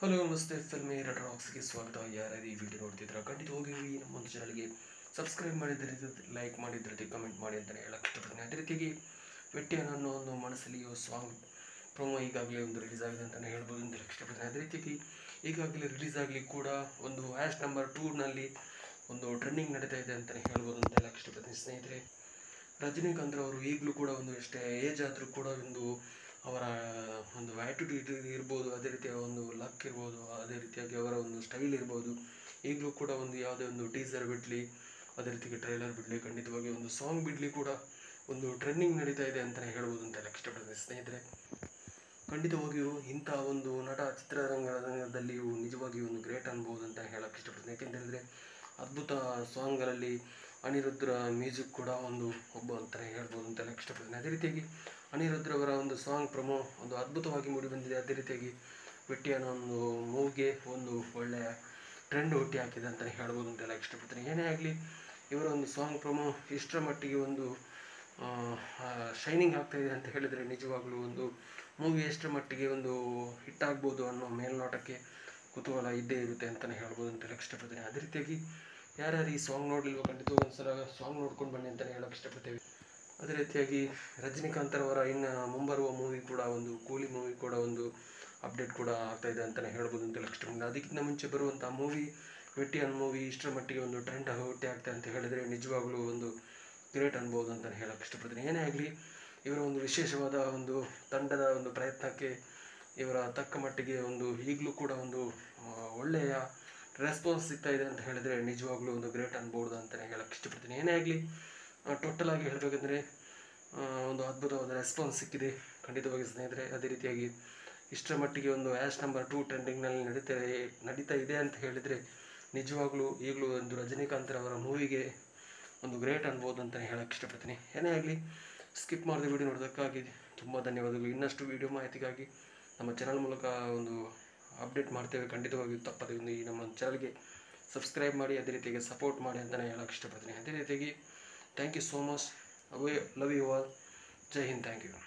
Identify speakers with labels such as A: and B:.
A: Hello ನಮಸ್ತೆ filmy red ರಾಕ್ಸ್ಗೆ ಸ್ವಾಗತ. ಯಾರ್ಯಾರು ಈ ವಿಡಿಯೋ ನೋಡ್ತಿದ್ರೆ ಖಂಡಿತವಾಗಿ ನಮ್ಮ ಒಂದು ಚಾನಲ್ಗೆ ಸಬ್ಸ್ಕ್ರೈಬ್ ಮಾಡಿದ್ರೆ ಲೈಕ್ ಮಾಡಿದ್ರೆ ಕಮೆಂಟ್ ಮಾಡಿ ಅಂತಲೇ ಹೇಳಕ್ಕೆ ಇಷ್ಟಪಡ್ತೀನಿ. ಅದೇ ರೀತಿಯಾಗಿ ವೆಟ್ಟಿಯನ್ ಅನ್ನೋ ಒಂದು ಮನಸ್ಸಲ್ಲಿಯೋ ಸಾಂಗ್ ಪ್ರೊಮೋ ಈಗಾಗಲೇ ಒಂದು ರಿಲೀಸ್ ಆಗಿದೆ ಅಂತಲೇ ಹೇಳ್ಬೋದು ಅಂತ ಹೇಳಕ್ಕೆ ಇಷ್ಟಪಡ್ತೀನಿ. ಅದೇ ರೀತಿಯಾಗಿ ಈಗಾಗಲೇ ರಿಲೀಸ್ ಆಗಲಿ ಕೂಡ ಒಂದು ಹ್ಯಾಶ್ ನಂಬರ್ 2ನಲ್ಲಿ ಒಂದು ಟ್ರೆಂಡಿಂಗ್ ನಡೀತಾ ಇದೆ ಅಂತಲೇ ಹೇಳ್ಬೋದು ಅಂತ ಹೇಳಕ್ಕೆ ಇಷ್ಟಪಡ್ತೀನಿ. ಸ್ನೇಹಿತರೆ, ರಜನಿಕಾಂತ್ ಅವರು ಈಗಲೂ ಕೂಡ ಒಂದು ಎಷ್ಟೇ ಏಜ್ ಆದರೂ ಕೂಡ ಒಂದು ಅವರ ಒಂದು ಆ್ಯಟಿಟ್ಯೂಡ್ ಇರ್ಬೋದು, ಅದೇ ರೀತಿಯ ಒಂದು ಲಕ್ ಇರ್ಬೋದು, ಅದೇ ರೀತಿಯಾಗಿ ಅವರ ಒಂದು ಸ್ಟೈಲ್ ಇರ್ಬೋದು. ಈಗಲೂ ಕೂಡ ಒಂದು ಯಾವುದೇ ಒಂದು ಟೀಸರ್ ಬಿಡಲಿ, ಅದೇ ರೀತಿಗೆ ಟ್ರೈಲರ್ ಬಿಡಲಿ, ಖಂಡಿತವಾಗಿ ಒಂದು ಸಾಂಗ್ ಬಿಡಲಿ ಕೂಡ ಒಂದು ಟ್ರೆಂಡಿಂಗ್ ನಡೀತಾ ಇದೆ ಅಂತಲೇ ಹೇಳ್ಬೋದು ಅಂತ ಹೇಳಕ್ಕೆ ಇಷ್ಟಪಡ್ತೀನಿ. ಸ್ನೇಹಿತರೆ, ಖಂಡಿತವಾಗಿಯೂ ಇಂಥ ಒಂದು ನಟ ಚಿತ್ರರಂಗದಲ್ಲಿಯೂ ನಿಜವಾಗಿಯೂ ಒಂದು ಗ್ರೇಟ್ ಅನ್ಬೋದು ಅಂತ ಹೇಳಕ್ಕೆ ಇಷ್ಟಪಡ್ತೀನಿ. ಯಾಕೆಂತೇಳಿದರೆ ಅದ್ಭುತ ಸಾಂಗ್ಗಳಲ್ಲಿ ಅನಿರುದ್ಧರ ಮ್ಯೂಸಿಕ್ ಕೂಡ ಒಬ್ಬ ಅಂತಲೇ ಹೇಳ್ಬೋದು ಅಂತ ಹೇಳಕ್ಕೆ ಇಷ್ಟಪಡ್ತೀನಿ. ಅದೇ ರೀತಿಯಾಗಿ ಅನಿರುದ್ಧರವರ ಒಂದು ಸಾಂಗ್ ಪ್ರೊಮೋ ಒಂದು ಅದ್ಭುತವಾಗಿ ಮೂಡಿ ಬಂದಿದೆ. ಅದೇ ರೀತಿಯಾಗಿ ವೆಟ್ಟಿಯನ್ ಒಂದು ಮೂವಿಗೆ ಒಂದು ಒಳ್ಳೆಯ ಟ್ರೆಂಡ್ ಹುಟ್ಟಿ ಹಾಕಿದೆ ಅಂತಲೇ ಹೇಳ್ಬೋದು ಅಂತ ಹೇಳಕ್ಕೆ ಇಷ್ಟಪಡ್ತೀನಿ. ಏನೇ ಆಗಲಿ, ಇವರ ಒಂದು ಸಾಂಗ್ ಪ್ರೊಮೋ ಇಷ್ಟರ ಮಟ್ಟಿಗೆ ಒಂದು ಶೈನಿಂಗ್ ಆಗ್ತಾ ಇದೆ ಅಂತ ಹೇಳಿದರೆ ನಿಜವಾಗ್ಲೂ ಒಂದು ಮೂವಿ ಎಷ್ಟರ ಮಟ್ಟಿಗೆ ಒಂದು ಹಿಟ್ ಆಗ್ಬೋದು ಅನ್ನೋ ಮೇಲ್ನೋಟಕ್ಕೆ ಕುತೂಹಲ ಇದ್ದೇ ಇರುತ್ತೆ ಅಂತಲೇ ಹೇಳ್ಬೋದು ಅಂತ ಹೇಳಕ್ಕೆ ಇಷ್ಟಪಡ್ತೀನಿ. ಅದೇ ರೀತಿಯಾಗಿ ಯಾರ್ಯಾರು ಈ ಸಾಂಗ್ ನೋಡಲಿಲ್ವೋ ಖಂಡಿತ ಒಂದ್ಸಲ ಸಾಂಗ್ ನೋಡ್ಕೊಂಡು ಬನ್ನಿ ಅಂತಲೇ ಹೇಳಕ್ಕೆ ಇಷ್ಟಪಡ್ತೀವಿ. ಅದೇ ರೀತಿಯಾಗಿ ರಜನಿಕಾಂತರವರ ಇನ್ನು ಮುಂಬರುವ ಮೂವಿ ಕೂಡ ಒಂದು ಕೂಲಿ ಮೂವಿ ಕೂಡ ಒಂದು ಅಪ್ಡೇಟ್ ಕೂಡ ಆಗ್ತಾ ಇದೆ ಅಂತಲೇ ಹೇಳ್ಬೋದು ಅಂತ ಹೇಳಕ್ಕೆ ಇಷ್ಟಪಡ್ತೀನಿ. ಅದಕ್ಕಿಂತ ಮುಂಚೆ ಬರುವಂಥ ಮೂವಿ ವೆಟ್ಟಿಯನ್ ಮೂವಿ ಇಷ್ಟರ ಮಟ್ಟಿಗೆ ಒಂದು ಟ್ರೆಂಡ್ ಹುಟ್ಟಿ ಆಗ್ತಾ ಅಂತ ಹೇಳಿದರೆ ನಿಜವಾಗ್ಲೂ ಒಂದು ಗ್ರೇಟ್ ಅನ್ಬೋದು ಅಂತಲೇ ಹೇಳಕ್ಕೆ ಇಷ್ಟಪಡ್ತೀನಿ. ಏನೇ ಆಗಲಿ, ಇವರ ಒಂದು ವಿಶೇಷವಾದ ಒಂದು ತಂಡದ ಒಂದು ಪ್ರಯತ್ನಕ್ಕೆ ಇವರ ತಕ್ಕ ಮಟ್ಟಿಗೆ ಒಂದು ಈಗಲೂ ಕೂಡ ಒಂದು ಒಳ್ಳೆಯ ರೆಸ್ಪಾನ್ಸ್ ಸಿಗ್ತಾ ಇದೆ ಅಂತ ಹೇಳಿದರೆ ನಿಜವಾಗ್ಲೂ ಒಂದು ಗ್ರೇಟ್ ಅನ್ಬೋದು ಅಂತಲೇ ಹೇಳಕ್ಕೆ ಇಷ್ಟಪಡ್ತೀನಿ. ಏನೇ ಆಗಲಿ, ಟೋಟಲ್ ಆಗಿ ಹೇಳಬೇಕಂದ್ರೆ ಒಂದು ಅದ್ಭುತವಾದ ರೆಸ್ಪಾನ್ಸ್ ಸಿಕ್ಕಿದೆ ಖಂಡಿತವಾಗಿ ಸ್ನೇಹಿತರೆ. ಅದೇ ರೀತಿಯಾಗಿ ಇಷ್ಟರ ಮಟ್ಟಿಗೆ ಒಂದು ಹ್ಯಾಶ್ ನಂಬರ್ 2 ಟ್ರೆಂಡಿಂಗ್ನಲ್ಲಿ ನಡೀತಾ ಇದೆ ಅಂತ ಹೇಳಿದರೆ ನಿಜವಾಗ್ಲೂ ಈಗಲೂ ಒಂದು ರಜನಿಕಾಂತ್ರವರ ಮೂವಿಗೆ ಒಂದು ಗ್ರೇಟ್ ಅನ್ಬೋದು ಅಂತಲೇ ಹೇಳಕ್ಕೆ ಇಷ್ಟಪಡ್ತೀನಿ. ಏನೇ ಆಗಲಿ, ಸ್ಕಿಪ್ ಮಾಡಿದ ವಿಡಿಯೋ ನೋಡೋದಕ್ಕಾಗಿ ತುಂಬ ಧನ್ಯವಾದಗಳು. ಇನ್ನಷ್ಟು ವಿಡಿಯೋ ಮಾಹಿತಿಗಾಗಿ ನಮ್ಮ ಚಾನಲ್ ಮೂಲಕ ಒಂದು ಅಪ್ಡೇಟ್ ಮಾಡ್ತೇವೆ. ಖಂಡಿತವಾಗಿಯೂ ತಪ್ಪದೆ ಒಂದು ಈ ನಮ್ಮ ಚಾನಲ್ಗೆ ಸಬ್ಸ್ಕ್ರೈಬ್ ಮಾಡಿ, ಅದೇ ರೀತಿಯಾಗಿ ಸಪೋರ್ಟ್ ಮಾಡಿ ಅಂತಲೇ ಹೇಳಕ್ಕೆ ಇಷ್ಟಪಡ್ತೀನಿ. ಅದೇ ರೀತಿಯಾಗಿ thank you so much. Love you all. ಜೈ ಹಿಂದ್. Thank you.